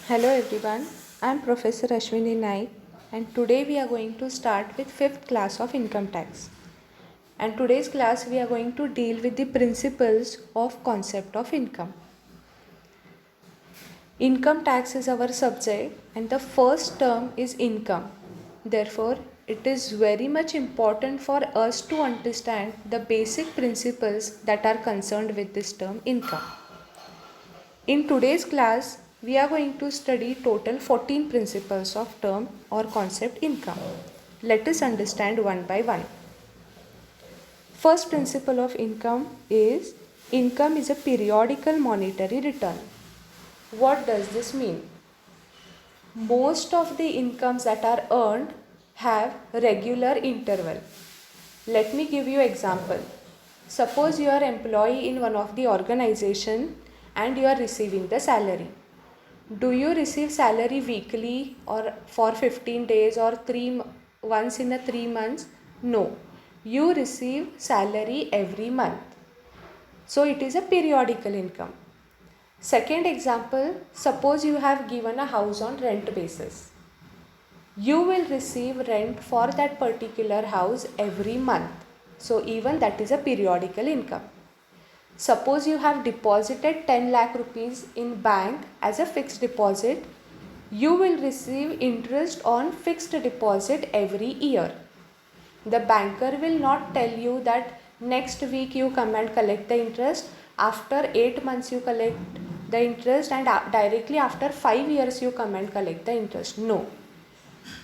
Hello everyone, I am Professor Ashwini Naik and today we are going to start with 5th class of income tax. And today's class we are going to deal with the principles of concept of income. Income tax is our subject and the first term is income. Therefore, it is very much important for us to understand the basic principles that are concerned with this term income. In today's class, we are going to study total 14 principles of term or concept income. Let us understand one by one. First principle of income is a periodical monetary return. What does this mean? Most of the incomes that are earned have regular interval. Let me give you example. Suppose you are employee in one of the organization and you are receiving the salary. Do you receive salary weekly or for 15 days or once in a 3 months? No. You receive salary every month. So it is a periodical income. Second example, suppose you have given a house on rent basis. You will receive rent for that particular house every month. So even that is a periodical income. Suppose you have deposited 10 lakh rupees in bank as a fixed deposit. You will receive interest on fixed deposit every year. The banker will not tell you that next week you come and collect the interest. After 8 months you collect the interest and directly after 5 years you come and collect the interest. No.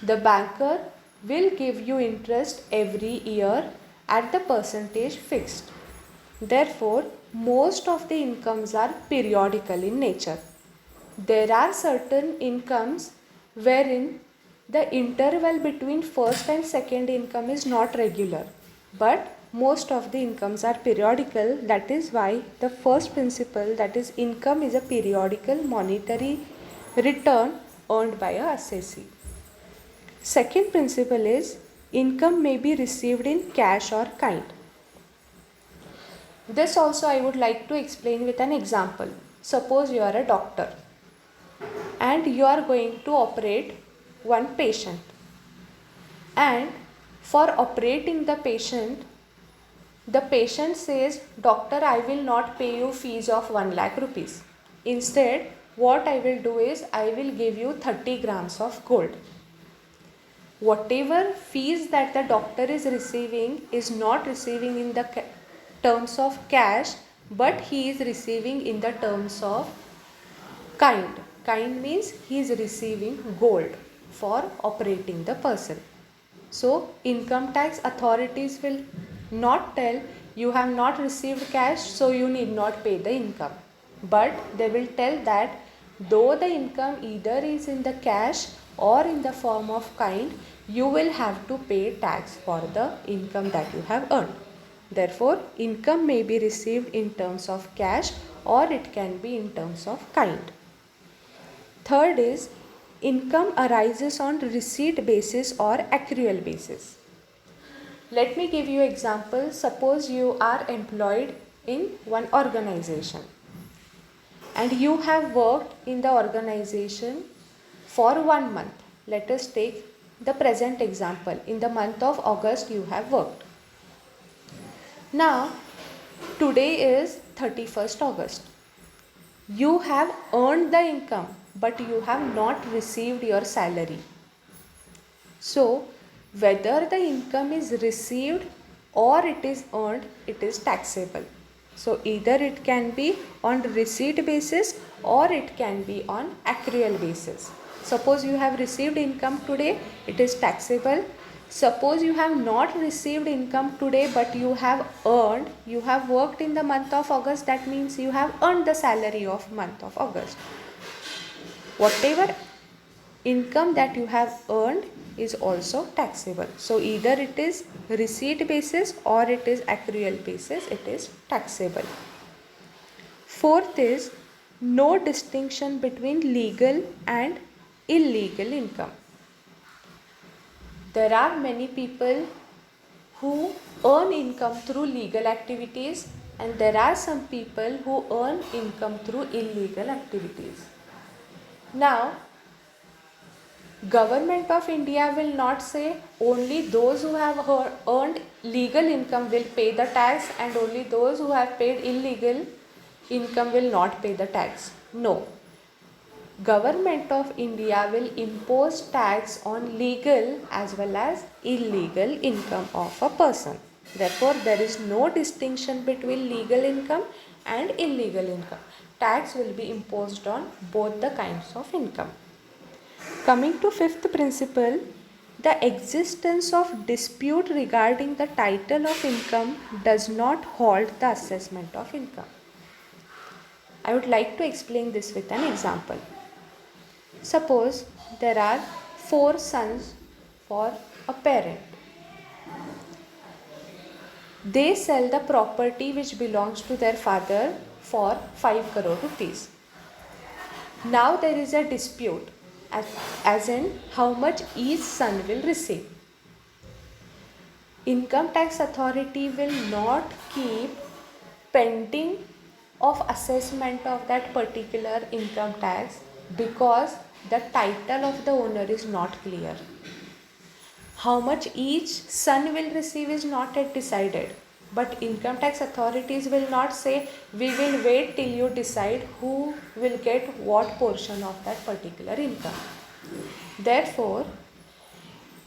The banker will give you interest every year at the percentage fixed. Therefore, most of the incomes are periodical in nature. There are certain incomes wherein the interval between first and second income is not regular, but most of the incomes are periodical. That is why the first principle, that is income, is a periodical monetary return earned by a assessee. Second principle is income may be received in cash or kind. This also I would like to explain with an example. Suppose you are a doctor and you are going to operate one patient, and for operating the patient says, doctor, I will not pay you fees of 1 lakh rupees. Instead, what I will do is I will give you 30 grams of gold. Whatever fees that the doctor is receiving is not receiving in the terms of cash, but he is receiving in the terms of kind. Kind means he is receiving gold for operating the person. So income tax authorities will not tell you have not received cash, so you need not pay the income. But they will tell that though the income either is in the cash or in the form of kind, you will have to pay tax for the income that you have earned. Therefore, income may be received in terms of cash or it can be in terms of kind. Third is income arises on receipt basis or accrual basis. Let me give you example. Suppose you are employed in one organization and you have worked in the organization for 1 month. Let us take the present example. In the month of August you have worked. Now, today is 31st August. You have earned the income, but you have not received your salary. So, whether the income is received or it is earned, it is taxable. So, either it can be on receipt basis or it can be on accrual basis. Suppose you have received income today, it is taxable. Suppose you have not received income today but you have earned, you have worked in the month of August, that means you have earned the salary of month of August. Whatever income that you have earned is also taxable. So either it is receipt basis or it is accrual basis, it is taxable. Fourth is no distinction between legal and illegal income. There are many people who earn income through legal activities and there are some people who earn income through illegal activities. Now, Government of India will not say only those who have earned legal income will pay the tax and only those who have paid illegal income will not pay the tax. No. Government of India will impose tax on legal as well as illegal income of a person. Therefore, there is no distinction between legal income and illegal income. Tax will be imposed on both the kinds of income. Coming to fifth principle, the existence of dispute regarding the title of income does not halt the assessment of income. I would like to explain this with an example. Suppose there are 4 sons for a parent. They sell the property which belongs to their father for 5 crore rupees. Now there is a dispute as in how much each son will receive. Income tax authority will not keep pending of assessment of that particular income tax because the title of the owner is not clear. How much each son will receive is not yet decided. But income tax authorities will not say we will wait till you decide who will get what portion of that particular income. Therefore,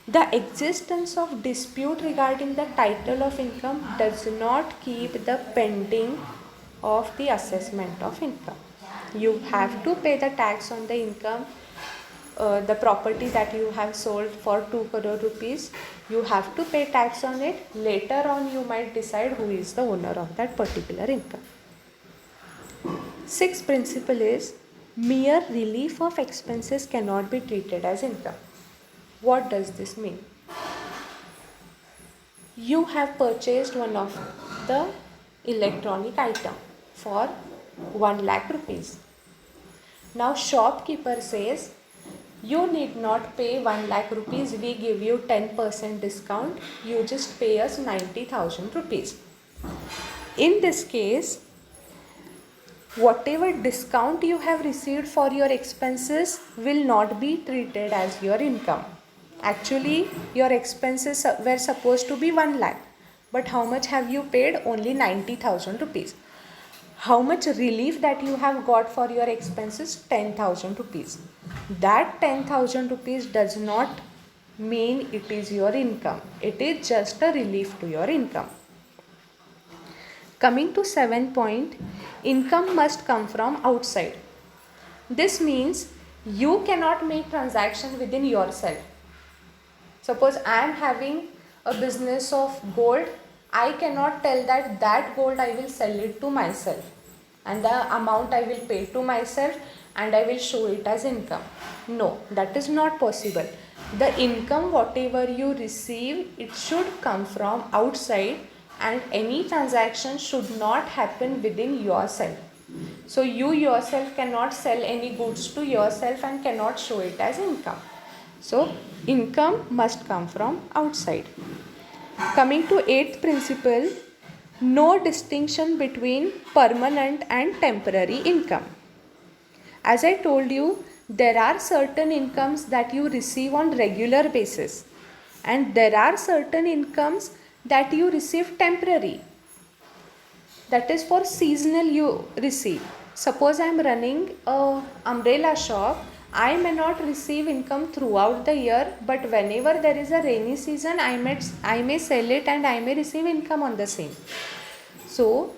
the existence of dispute regarding the title of income does not keep the pending of the assessment of income. You have to pay the tax on the income, the property that you have sold for 2 crore rupees. You have to pay tax on it. Later on, you might decide who is the owner of that particular income. Sixth principle is mere relief of expenses cannot be treated as income. What does this mean? You have purchased one of the electronic item for 1 lakh rupees. Now shopkeeper says, you need not pay 1 lakh rupees, we give you 10% discount, you just pay us 90,000 rupees. In this case, whatever discount you have received for your expenses will not be treated as your income. Actually, your expenses were supposed to be 1 lakh, but how much have you paid? Only 90,000 rupees. How much relief that you have got for your expenses? 10,000 rupees. That 10,000 rupees does not mean it is your income. It is just a relief to your income. Coming to 7th point, income must come from outside. This means you cannot make transaction within yourself. Suppose I am having a business of gold, I cannot tell that gold I will sell it to myself and the amount I will pay to myself and I will show it as income. No, that is not possible. The income whatever you receive, it should come from outside and any transaction should not happen within yourself. So you yourself cannot sell any goods to yourself and cannot show it as income. So income must come from outside. Coming to 8th principle, no distinction between permanent and temporary income. As I told you, there are certain incomes that you receive on regular basis and there are certain incomes that you receive temporary. That is for seasonal you receive. Suppose I am running a umbrella shop, I may not receive income throughout the year, but whenever there is a rainy season, I may sell it and I may receive income on the same. So,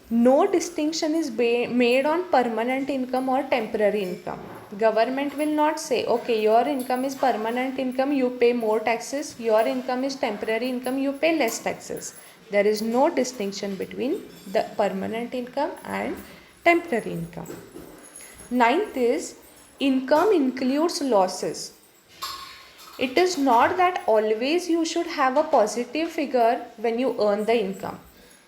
no distinction is made on permanent income or temporary income. Government will not say, okay, your income is permanent income, you pay more taxes. Your income is temporary income, you pay less taxes. There is no distinction between the permanent income and temporary income. 9th is, income includes losses. It is not that always you should have a positive figure when you earn the income.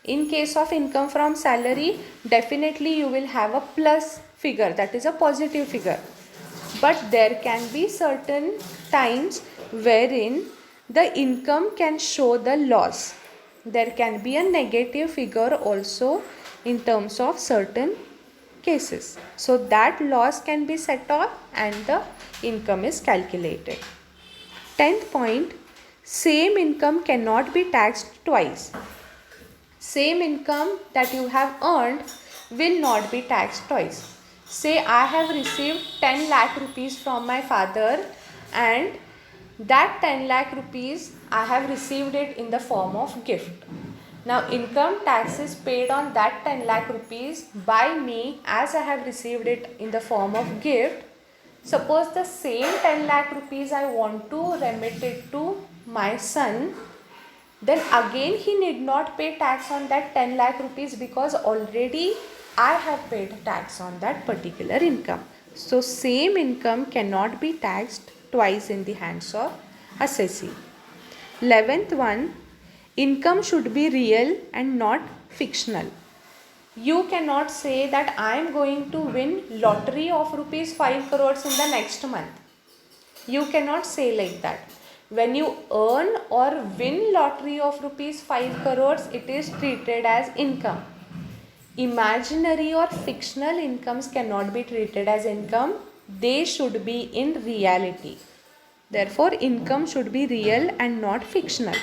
In case of income from salary, definitely you will have a plus figure, that is a positive figure. But there can be certain times wherein the income can show the loss. There can be a negative figure also in terms of certain cases. So that loss can be set off and the income is calculated. 10th point, same income cannot be taxed twice. Same income that you have earned will not be taxed twice. Say I have received 10 lakh rupees from my father, and that 10 lakh rupees I have received it in the form of gift. Now income tax is paid on that 10 lakh rupees by me as I have received it in the form of gift. Suppose the same 10 lakh rupees I want to remit it to my son, then again he need not pay tax on that 10 lakh rupees because already I have paid tax on that particular income. So same income cannot be taxed twice in the hands of assessee. 11th one, income should be real and not fictional. You cannot say that I am going to win lottery of rupees 5 crores in the next month. You cannot say like that. When you earn or win lottery of rupees 5 crores, it is treated as income. Imaginary or fictional incomes cannot be treated as income. They should be in reality. Therefore, income should be real and not fictional.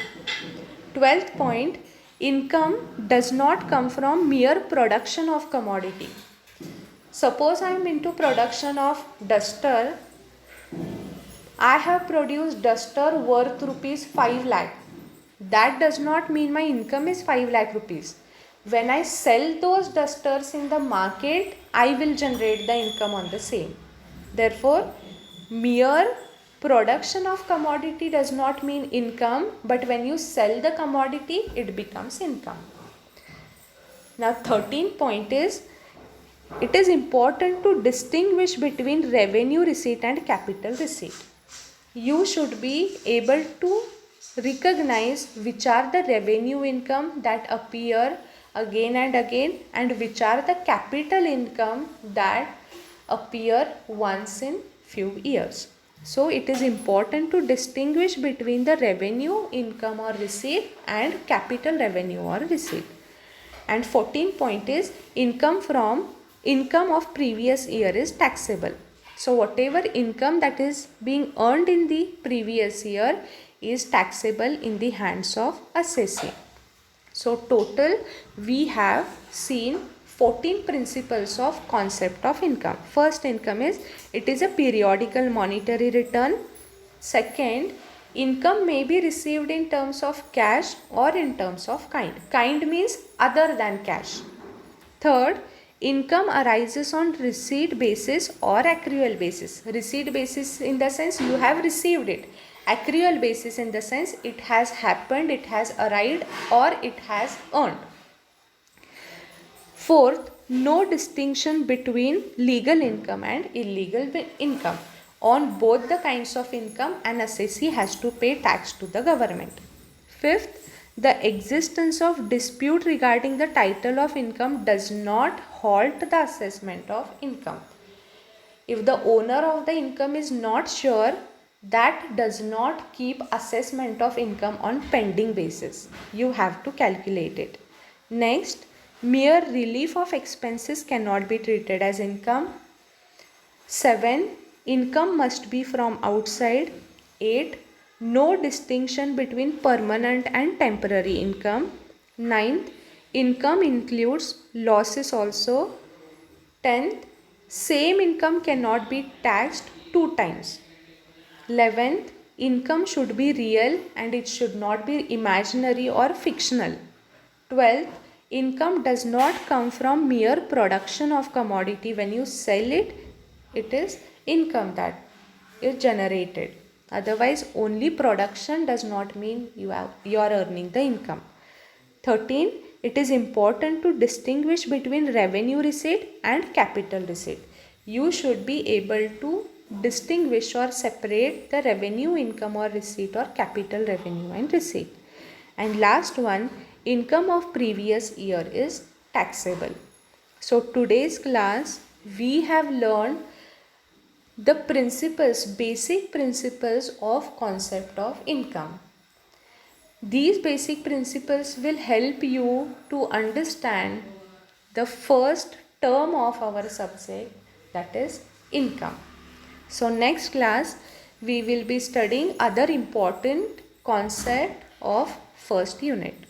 12th point, income does not come from mere production of commodity. Suppose I am into production of duster. I have produced duster worth rupees 5 lakh. That does not mean my income is 5 lakh rupees. When I sell those dusters in the market, I will generate the income on the same. Therefore, mere production of commodity does not mean income, but when you sell the commodity, it becomes income. Now, 13th point is, it is important to distinguish between revenue receipt and capital receipt. You should be able to recognize which are the revenue income that appear again and again and which are the capital income that appear once in few years. So it is important to distinguish between the revenue income or receipt and capital revenue or receipt. And 14th point is, income of previous year is taxable. So whatever income that is being earned in the previous year is taxable in the hands of assessee. So total we have seen 14 principles of concept of income. First income is, it is a periodical monetary return. Second, income may be received in terms of cash or in terms of kind. Kind means other than cash. Third, income arises on receipt basis or accrual basis. Receipt basis in the sense you have received it. Accrual basis in the sense it has happened, it has arrived, or it has earned. Fourth, no distinction between legal income and illegal income. On both the kinds of income, an assessee has to pay tax to the government. Fifth, the existence of dispute regarding the title of income does not halt the assessment of income. If the owner of the income is not sure, that does not keep assessment of income on pending basis. You have to calculate it. Next, mere relief of expenses cannot be treated as income. 7. Income must be from outside. 8. No distinction between permanent and temporary income. 9th, income includes losses also. 10th, same income cannot be taxed 2 times. 11th, income should be real and it should not be imaginary or fictional. 12th, income does not come from mere production of commodity. When you sell it, it is income that is generated. Otherwise, only production does not mean you are earning the income. 13. It is important to distinguish between revenue receipt and capital receipt. You should be able to distinguish or separate the revenue income or receipt or capital revenue and receipt. And last one, income of previous year is taxable. So today's class we have learned the principles, basic principles of concept of income. These basic principles will help you to understand the first term of our subject, that is income. So next class we will be studying other important concept of first unit.